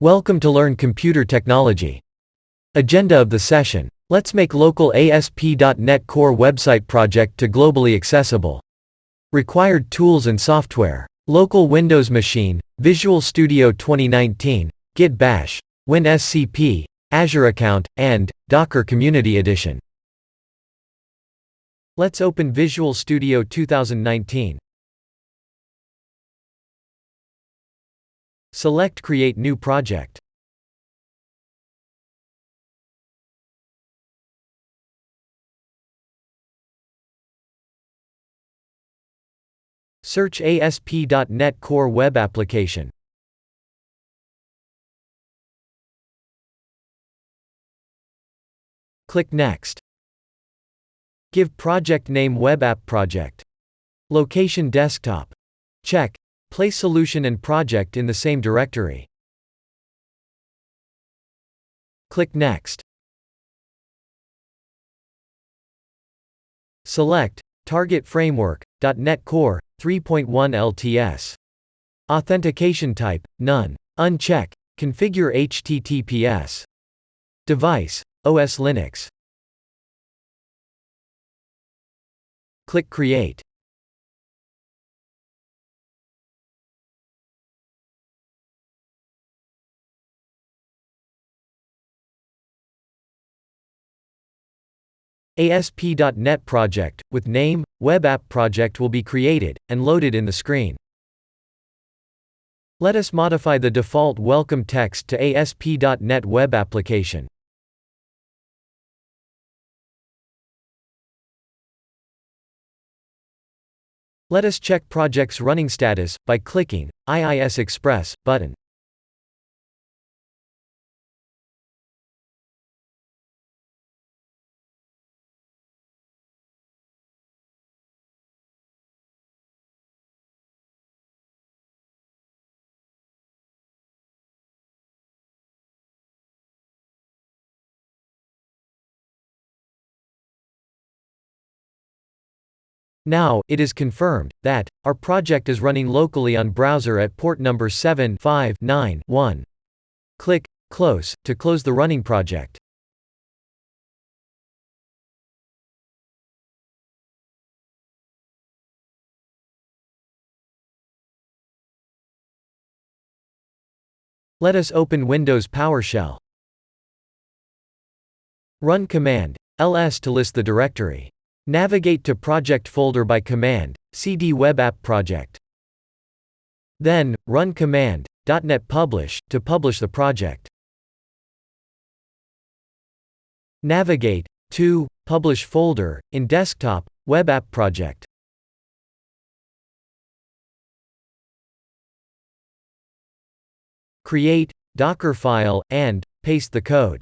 Welcome to Learn Computer Technology. Agenda of the session. Let's make local ASP.NET Core website project to globally accessible. Required tools and software. Local Windows machine, Visual Studio 2019, Git Bash, winscp, Azure account, and Docker Community Edition. Let's open Visual Studio 2019. Select Create New Project. Search ASP.NET Core Web Application. Click Next. Give project name Web App Project. Location Desktop. Check. Place solution and project in the same directory. Click Next. Select Target Framework, .NET Core, 3.1 LTS. Authentication type, None. Uncheck. Configure HTTPS. Device, OS Linux. Click Create. ASP.NET project, with name, Web App Project will be created, and loaded in the screen. Let us modify the default welcome text to ASP.NET Web Application. Let us check project's running status, by clicking, IIS Express, button. Now, it is confirmed that our project is running locally on browser at port number 7591. Click Close to close the running project. Let us open Windows PowerShell. Run command ls to list the directory. Navigate to project folder by command cd web app project. Then, run command .NET publish to publish the project. Navigate to publish folder in desktop web app project. Create Docker file and paste the code.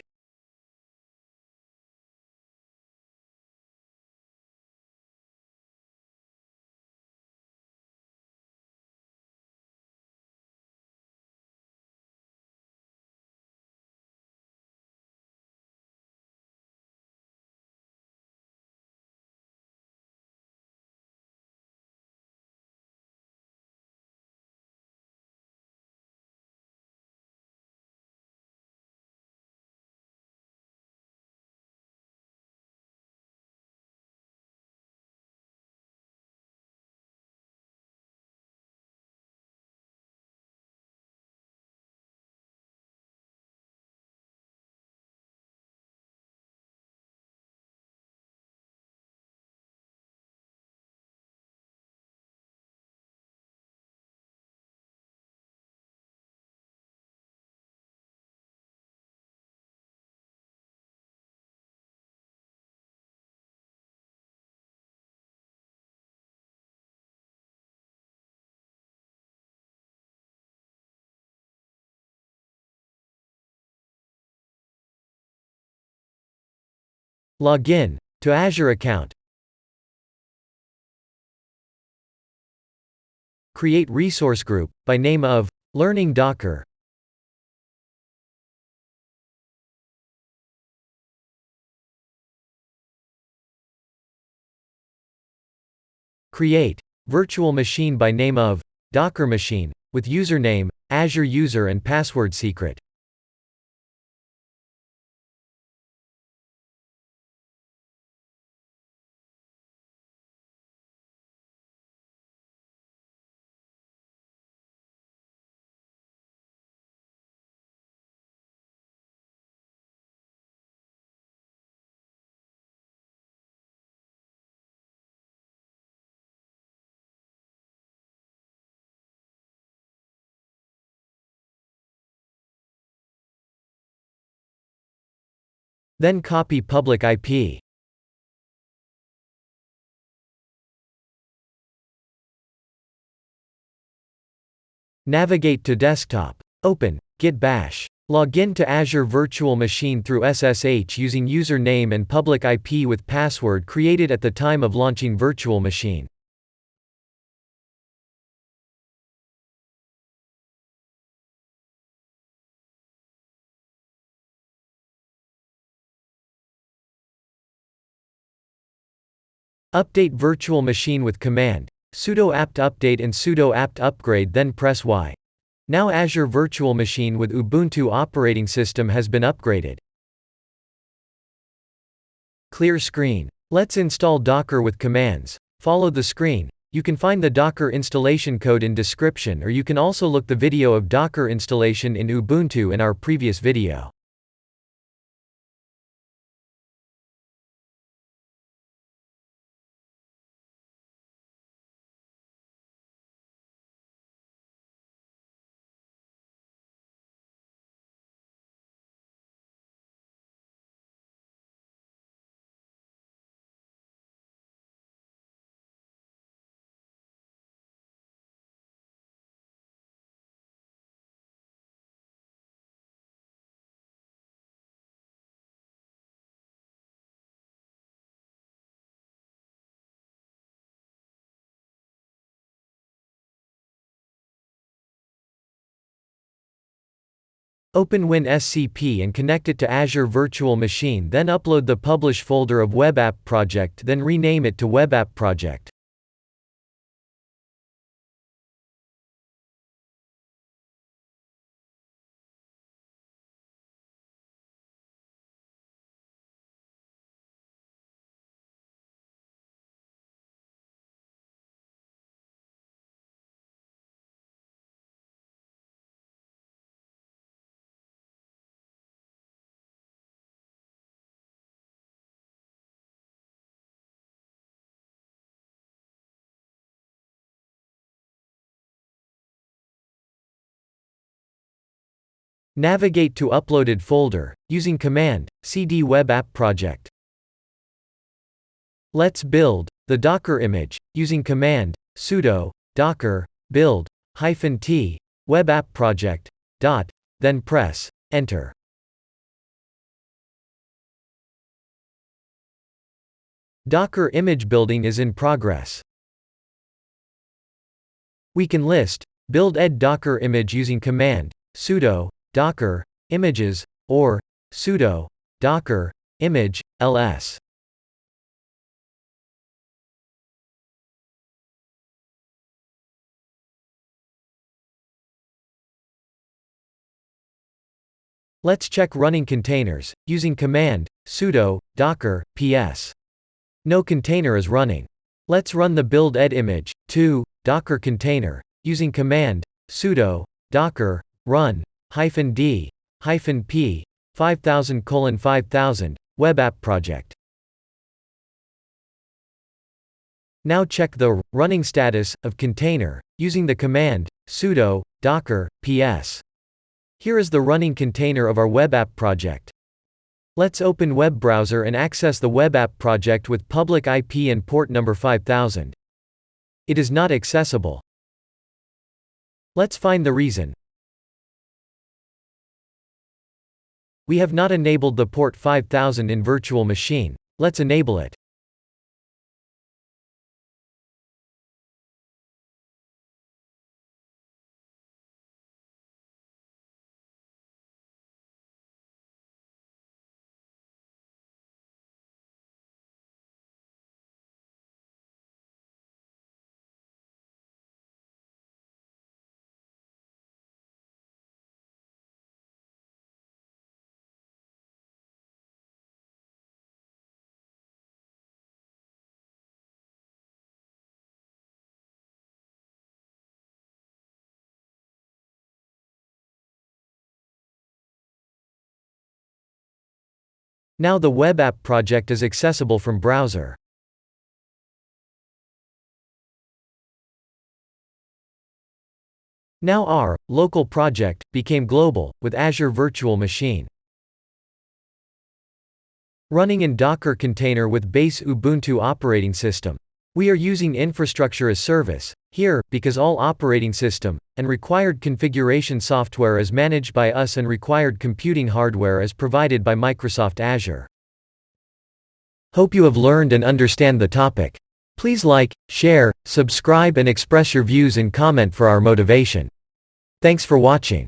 Log in to Azure account. Create resource group by name of Learning Docker. Create virtual machine by name of Docker machine with username Azure user and password secret. Then copy public IP. Navigate to desktop. Open Git Bash. Log in to Azure Virtual Machine through SSH using username and public IP with password created at the time of launching Virtual Machine. Update Virtual Machine with command sudo apt-update and sudo apt-upgrade, then press Y. Now Azure Virtual Machine with Ubuntu operating system has been upgraded. Clear screen. Let's install Docker with commands. Follow the screen. You can find the Docker installation code in description, or you can also look the video of Docker installation in Ubuntu in our previous video. Open winscp and connect it to Azure Virtual Machine, then upload the publish folder of webappproject, then rename it to webappproject. Navigate to uploaded folder, using command cd webappproject. Let's build the Docker image, using command sudo docker build -t webappproject dot, then press enter. Docker image building is in progress. We can list build ed Docker image using command sudo docker images or sudo docker image ls. Let's check running containers, using command sudo docker ps. No container is running. Let's run the build ed image to docker container, using command sudo docker run -d -p 5000:5000 webappproject. Now check the running status of container, using the command sudo docker ps. Here is the running container of our web app project. Let's open web browser and access the web app project with public IP and port number 5000. It is not accessible. Let's find the reason. We have not enabled the port 5000 in virtual machine. Let's enable it. Now the web app project is accessible from browser. Now our local project became global with Azure Virtual Machine. Running in Docker container with base Ubuntu operating system. We are using infrastructure as service here, because all operating system and required configuration software is managed by us and required computing hardware is provided by Microsoft Azure. Hope you have learned and understand the topic. Please like, share, subscribe and express your views and comment for our motivation. Thanks for watching.